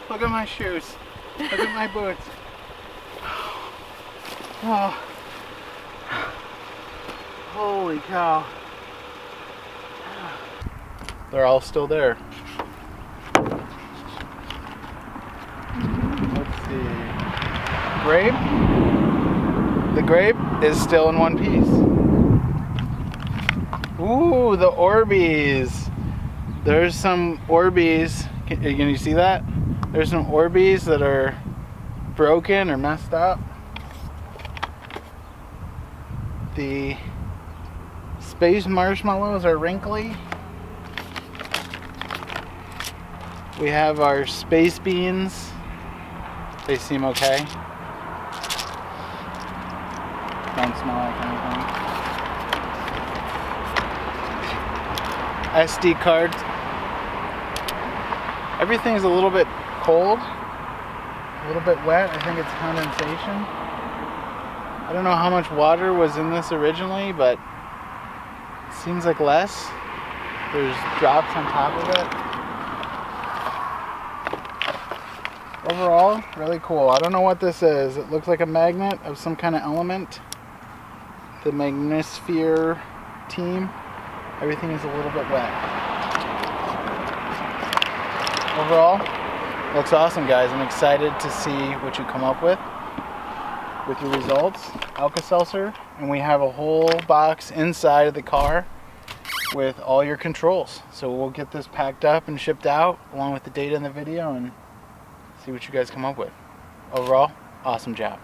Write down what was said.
Look at my shoes. Look at my boots. Oh. Holy cow. They're all still there. Let's see. Grape. The grape is still in one piece. Ooh, the Orbeez. There's some Orbeez. Can you see that? There's some Orbeez that are broken or messed up. The space marshmallows are wrinkly. We have our space beans. They seem okay. Don't smell like anything. SD cards. Everything's a little bit cold, a little bit wet. I think it's condensation. I don't know how much water was in this originally, but it seems like less. There's drops on top of it. Overall, really cool. I don't know what this is. It looks like a magnet of some kind of element. The Magnisphere team. Everything is a little bit wet. Overall, looks awesome, guys. I'm excited to see what you come up with your results. Alka-Seltzer, and we have a whole box inside of the car with all your controls. So we'll get this packed up and shipped out along with the data in the video and see what you guys come up with. Overall, awesome job.